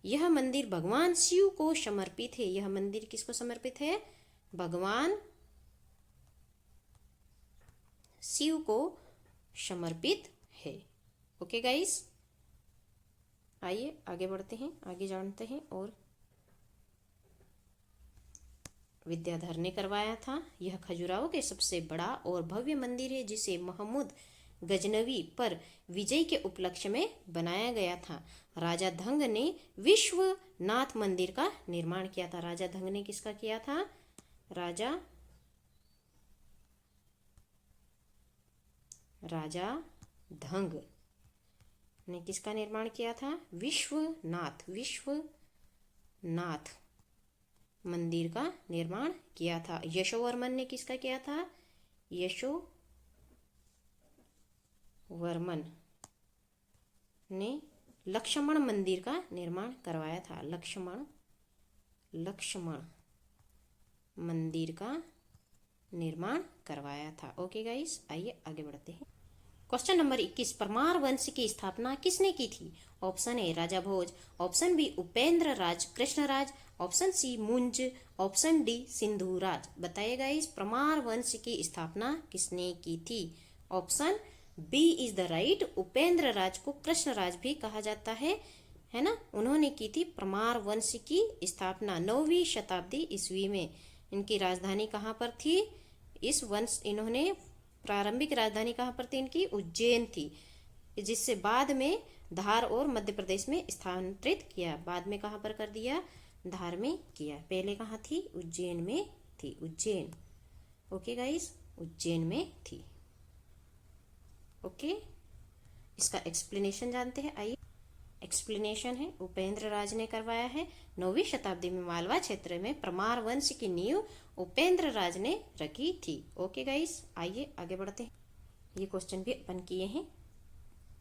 यह मंदिर भगवान शिव को समर्पित है। यह मंदिर किसको समर्पित है? भगवान शिव को समर्पित है। ओके गाइस, आइए आगे बढ़ते हैं, आगे जानते हैं। और विद्याधर ने करवाया था। यह खजुराहो के सबसे बड़ा और भव्य मंदिर है, जिसे महमूद गजनवी पर विजय के उपलक्ष्य में बनाया गया था। राजा धंग ने विश्वनाथ मंदिर का निर्माण किया था। राजा धंग ने किसका किया था? राजा धंग ने किसका निर्माण किया था? विश्वनाथ मंदिर का निर्माण किया था। यशोवर्मन ने किसका किया था? यशोवर्मन ने लक्ष्मण मंदिर का निर्माण करवाया था। लक्ष्मण मंदिर का निर्माण करवाया था। ओके गाइस, आइए आगे बढ़ते हैं। क्वेश्चन नंबर 21, परमार वंश की स्थापना किसने की थी? Option A Raja Bhoj, option B Upendra Raj Krishnaraj, option C Munj, option D Sindhu राज। बताइए गाइस, परमार वंश की स्थापना किसने की थी? Option B is the right. Upendra Raj को कृष्णराज भी कहा जाता है ना। उन्होंने की थी परमार वंश की स्थापना 9वीं शताब्दी ईस्वी में। इनकी राजधानी कहाँ पर थी? इस वंश इन्होंने प्रारंभिक राजधानी कहाँ पर थी इनकी? उज्जैन थी, जिससे बाद में धार और मध्य प्रदेश में स्थानांतरित किया। बाद में कहाँ पर कर दिया? धार में किया। पहले कहाँ थी? उज्जैन में थी। उज्जैन। ओके गाइस, उज्जैन में थी। ओके, इसका एक्सप्लेनेशन जानते हैं। आइए, एक्सप्लेनेशन है, उपेंद्र राज ने करवाया है। 9वीं शताब्दी में मालवा क्षेत्र में परमार वंश की नींव उपेंद्र राज ने रखी थी। ओके गाइस, आइए आगे बढ़ते हैं। ये क्वेश्चन भी अपन किए हैं।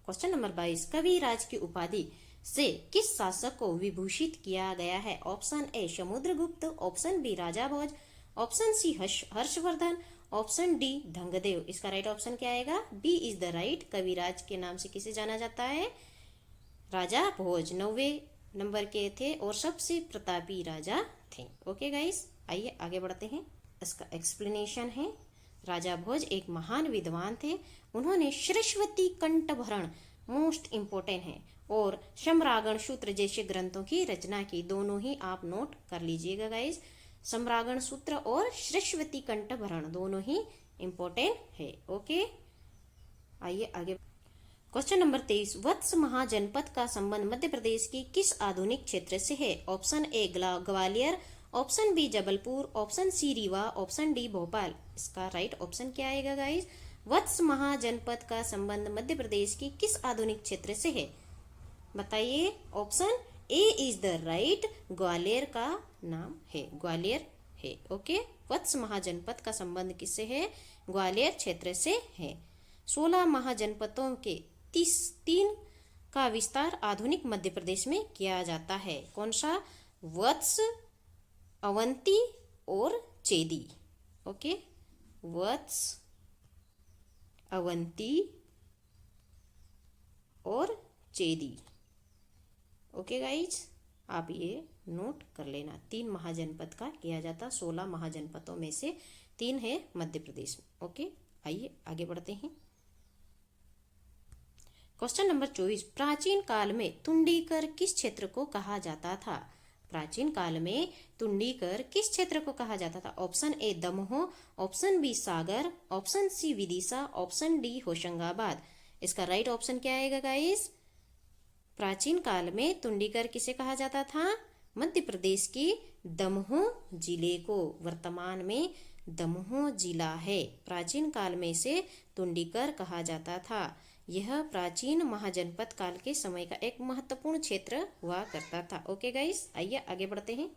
क्वेश्चन नंबर 22, कविराज की उपाधि से किस शासक को विभूषित किया गया है? Option A Samudragupta, option B Raja Bhoj, option C Harshavardhana, option D Dhangadev. इसका राइट ऑप्शन क्या आएगा? B is the right. कविराज के नाम से किसे जाना जाता है? राजा भोज 9वें नंबर के थे और सबसे प्रतापी राजा थे। ओके गाइस, आइए आगे बढ़ते हैं। इसका एक्सप्लेनेशन है, राजा भोज एक महान विद्वान थे। उन्होंने सरस्वती कंठभरण मोस्ट इम्पोर्टेंट है और सम्रागण सूत्र जैसे ग्रंथों की रचना की। दोनों ही आप नोट कर लीजिएगा गाइस। सम्रागण सूत्र और सरस्वती कंठभरण दोनों ही इम्पोर्टेंट है। ओके, आइए आगे। क्वेश्चन नंबर 23, वत्स महाजनपद का संबंध मध्य प्रदेश की किस आधुनिक क्षेत्र से है? Option A Gwalior, option B Jabalpur, option C Rewa, option D Bhopal. इसका राइट ऑप्शन क्या आएगा गाइस? वत्स महाजनपद का संबंध मध्य प्रदेश की किस आधुनिक क्षेत्र से है? बताइए। Option A is the right. Gwalior का नाम है, ग्वालियर है। ओके, वत्स महाजनपद का संबंध किससे है? ग्वालियर क्षेत्र से है। 16 महाजनपदों के 3 का विस्तार आधुनिक मध्य प्रदेश में किया जाता है। कौन सा? वत्स, अवंती और चेदी। ओके, वत्स, अवंती और चेदी। ओके गाइज, आप ये नोट कर लेना। 3 महाजनपद का किया जाता। 16 महाजनपदों में से 3 है मध्य प्रदेश में। ओके, आइए आगे बढ़ते हैं। क्वेश्चन नंबर 24, प्राचीन काल में तुंडीकर किस क्षेत्र को कहा जाता था? प्राचीन काल में तुंडीकर किस क्षेत्र को कहा जाता था? Option A Damoh, option B Sagar, option C Vidisha, option D Hoshangabad. इसका राइट ऑप्शन क्या आएगा गाइस? प्राचीन काल में तुंडीकर किसे कहा जाता था? मध्य प्रदेश की दमोह जिले को। वर्तमान में दमोह जिला है। प्राचीन काल में इसे तुंडीकर कहा जाता था। यह प्राचीन महाजनपद काल के समय का एक महत्वपूर्ण क्षेत्र हुआ करता था। ओके गाइस, आइए आगे बढ़ते हैं।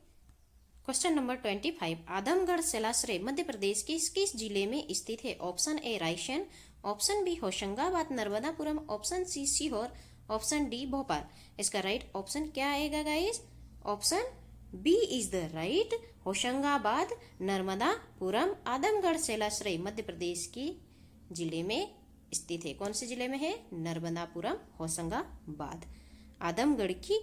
क्वेश्चन नंबर 25, आदमगढ़ जलाश्रय मध्य प्रदेश के किस जिले में स्थित है? Option A Raisen, option B Hoshangabad Narmadapuram, option C Sehore, option D Bhopal. इसका राइट ऑप्शन क्या आएगा guys? Option B is the right. Hoshangabad Narmadapuram Adamgarh जलाश्रय मध्य प्रदेश की जिले में स्थित है। कौन से जिले में है? नर्मदापुरम, होशंगाबाद। आदमगढ़ की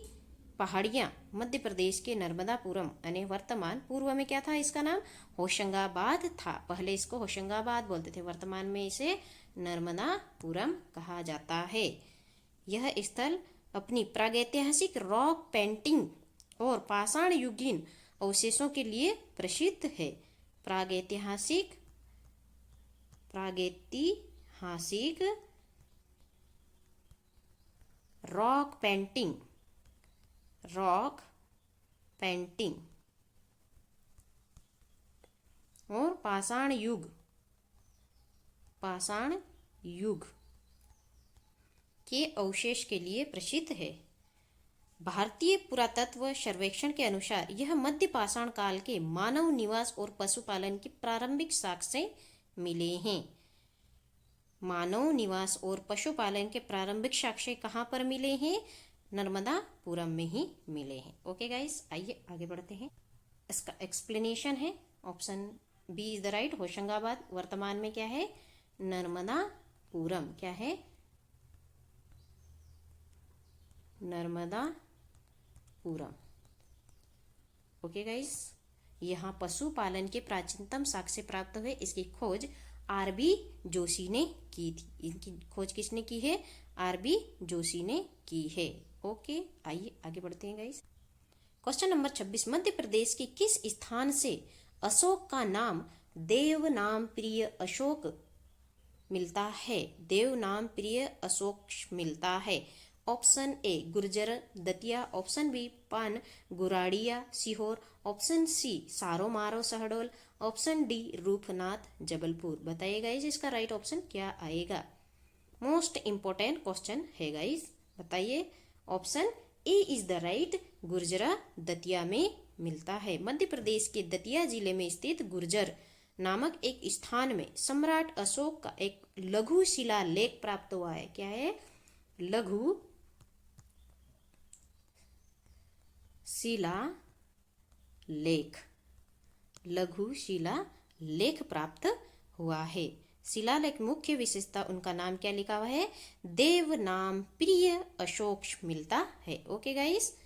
पहाड़ियाँ मध्य प्रदेश के नर्मदापुरम यानी वर्तमान, पूर्व में क्या था इसका नाम? होशंगाबाद था। पहले इसको होशंगाबाद बोलते थे, वर्तमान में इसे नर्मदापुरम कहा जाता है। यह स्थल अपनी प्रागैतिहासिक रॉक पेंटिंग और पाषाण युगीन अवशेषों के लिए प्रसिद्ध है। प्रागैतिहासिक रॉक पेंटिंग और पाषाण युग के अवशेष के लिए प्रसिद्ध है। भारतीय पुरातत्व सर्वेक्षण के अनुसार यह मध्य पाषाण काल के मानव निवास और पशुपालन की प्रारंभिक साक्ष्य मिले हैं। मानव निवास और पशुपालन के प्रारंभिक साक्ष्य कहाँ पर मिले हैं? नर्मदापुरम में ही मिले हैं। ओके गाइस, आइए आगे बढ़ते हैं। इसका एक्सप्लेनेशन है option B is the right. Hoshangabad वर्तमान में क्या है? नर्मदापुरम। क्या है? नर्मदापुरम। ओके गाइस, यहाँ पशुपालन के प्राचीनतम साक्ष्य प्राप्त हुए। इसकी खोज आरबी जोशी ने की थी। इनकी खोज किसने की है? आरबी जोशी ने की है। ओके, आइए आगे बढ़ते हैं गाइस। क्वेश्चन नंबर 26, मध्य प्रदेश के किस स्थान से अशोक का नाम देव नाम प्रिय अशोक मिलता है? देव नाम प्रिय अशोक मिलता है। Option A Gurjar Datia, option B Pan Guraria Sehore, option C Saro Maro Shahdol, option D Rupnath Jabalpur. बताइए गाइस इसका राइट ऑप्शन क्या आएगा? मोस्ट इंपॉर्टेंट क्वेश्चन है गाइस, बताइए। Option A is the right, Gurjara Datia में मिलता है। मध्य प्रदेश के दतिया जिले में स्थित गुर्जर नामक एक स्थान में सम्राट अशोक का एक लघु शिलालेख प्राप्त हुआ है। क्या है? लघु शिलालेख। लघु शिलालेख प्राप्त हुआ है। शिलालेख मुख्य विशेषता उनका नाम क्या लिखा हुआ है? देव नाम प्रिय अशोक मिलता है। ओके गाइस,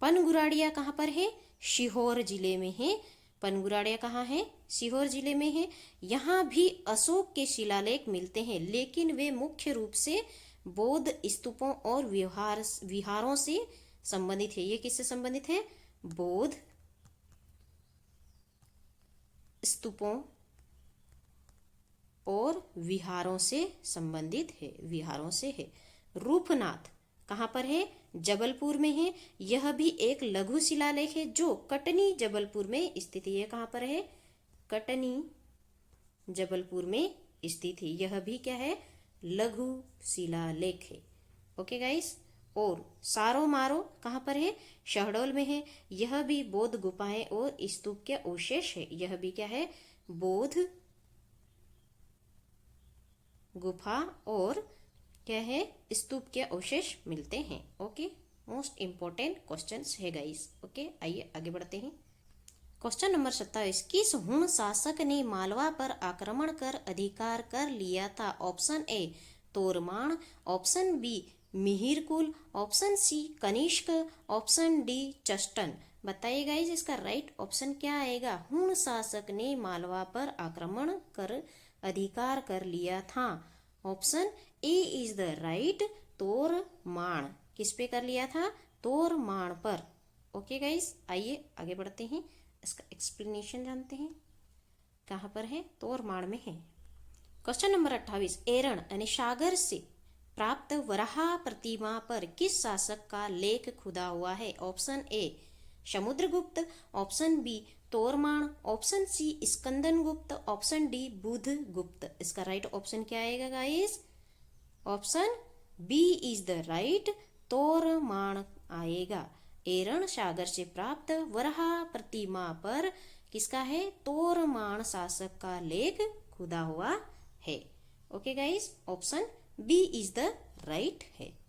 पनगुराड़िया कहाँ पर है? सीहोर जिले में है। पनगुराड़िया कहाँ है? सीहोर जिले में है। यहाँ भी अशोक के शिलालेख मिलते हैं, लेकिन वे मुख्य रूप से बौद्ध स्तूपों और विहारों से संबंधित है। ये किससे संबंधित है? बौद्ध स्तूपों और विहारों से संबंधित है। विहारों से है। रूपनाथ कहाँ पर है? जबलपुर में है। यह भी एक लघु शिलालेख है जो कटनी जबलपुर में स्थित है। यह कहाँ पर है? कटनी जबलपुर में स्थित है। यह भी क्या है? लघु शिलालेख है। ओके गाइस, और सारो मारो कहाँ पर है? शहडोल में है। यह भी बौद्ध गुफाएं और स्तूप के अवशेष है। यह भी क्या है? बौद्ध गुफा और क्या है? स्तूप के अवशेष मिलते हैं। ओके, मोस्ट इंपॉर्टेंट क्वेश्चंस है गाइस। ओके, आइए आगे बढ़ते हैं। क्वेश्चन नंबर 27, किस हुण शासक ने मालवा पर आक्रमण कर अधिकार कर लिया था? Option A Toraman, option B Mihirakula, option C Kanishka, option D Chashtana. बताइए गाइस इसका राइट ऑप्शन क्या आएगा? हुण शासक ने मालवा पर आक्रमण कर अधिकार कर लिया था। Option A is the right, Toramana. किस पे कर लिया था? तोरमाण पर। ओके गाइस, आइए आगे बढ़ते हैं, इसका एक्सप्लेनेशन जानते हैं। कहाँ पर है? तोरमाण में है। क्वेश्चन नंबर 28, एरण यानी सागर से प्राप्त वराह प्रतिमा पर किस शासक का लेख खुदा हुआ है? Option A Samudragupta, option B Toramana, option C Skandagupta, option D बुध गुप्त। इसका राइट ऑप्शन क्या आएगा guys? Option B is the right, Toraman आएगा। एरण सागर से प्राप्त वराह प्रतिमा पर किसका है? तोरमाण शासक का लेख खुदा हुआ है। Okay guys, option B is the right है।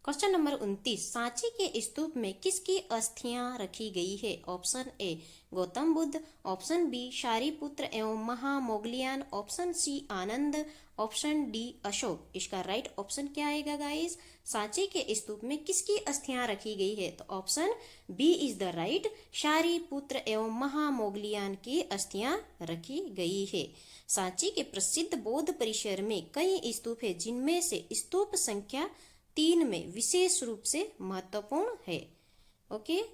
क्वेश्चन नंबर 29, सांची के स्तूप में किसकी अस्थियां रखी गई है? Option A Gautam Buddha, option B Shariputra एवं Mahamoggallana, option C Ananda, option D Ashoka. इसका राइट ऑप्शन क्या आएगा गाइस? सांची के स्तूप में किसकी अस्थियां रखी गई है? तो option B is the right, Shariputra एवं महामोगलियान की अस्थियां रखी गई है। सांची के प्रसिद्ध बौद्ध परिसर में कई स्तूप है, जिनमें से स्तूप संख्या 3 में विशेष रूप से महत्वपूर्ण है। ओके,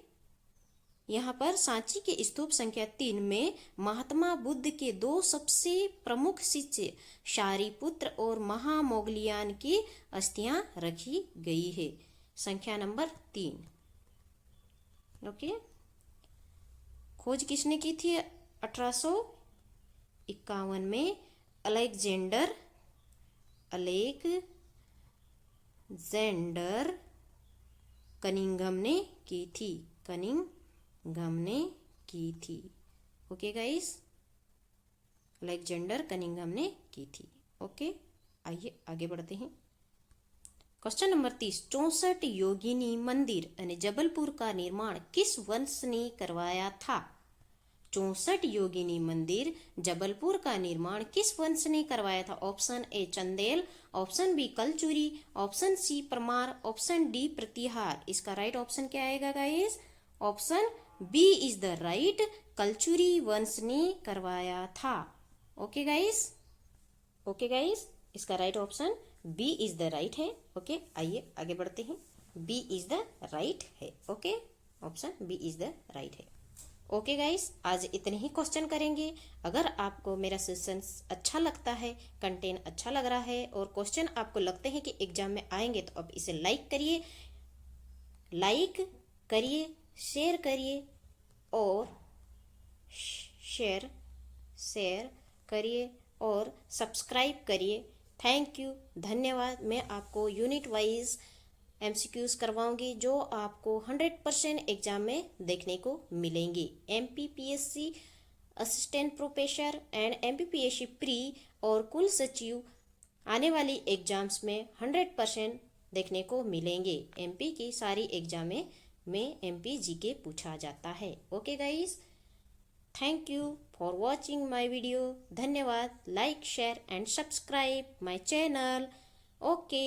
यहाँ पर सांची के स्तूप संख्या 3 में महात्मा बुद्ध के 2 सबसे प्रमुख शिष्य शारिपुत्र और महामोगलियान की अस्थियां रखी गई है। संख्या नंबर 3। ओके, खोज किसने की थी? 1851 में अलेक्जेंडर कनिंघम ने की थी। कनिंघम ने की थी। ओके गाइस, अलेक्जेंडर कनिंघम ने की थी। ओके, आइए आगे बढ़ते हैं। क्वेश्चन नंबर 30, 64 योगिनी मंदिर અને जबलपुर का निर्माण किस वंश ने करवाया था? 64 योगिनी मंदिर जबलपुर का निर्माण किस वंश ने करवाया था? Option A Chandela, option B Kalachuri, option C Paramara, option D Pratihara. इसका राइट ऑप्शन क्या आएगा guys? Option B is the right, Kalachuri वंश ने करवाया था। ओके गाइस, ओके गाइस, इसका right option B is the right है। ओके, आइए आगे बढ़ते हैं। बी इज द राइट है। Okay, option B is the right है। ओके गाइस, आज इतने ही क्वेश्चन करेंगे। अगर आपको मेरा सेशन अच्छा लगता है, कंटेंट अच्छा लग रहा है और क्वेश्चन आपको लगते हैं कि एग्जाम में आएंगे, तो आप इसे लाइक करिए, शेयर करिए और शेयर करिए और सब्सक्राइब करिए। थैंक यू, धन्यवाद। मैं आपको यूनिट वाइज MCQs करवाऊंगी जो आपको 100% एग्जाम में देखने को मिलेंगी। MPPSC assistant professor and MPPSC pre और कुल सचिव आने वाली एग्जाम्स में 100% देखने को मिलेंगे। MP की सारी एग्जाम में MP GK पूछा जाता है। Okay guys, thank you for watching my video. धन्यवाद। Like, share and subscribe my channel. Okay.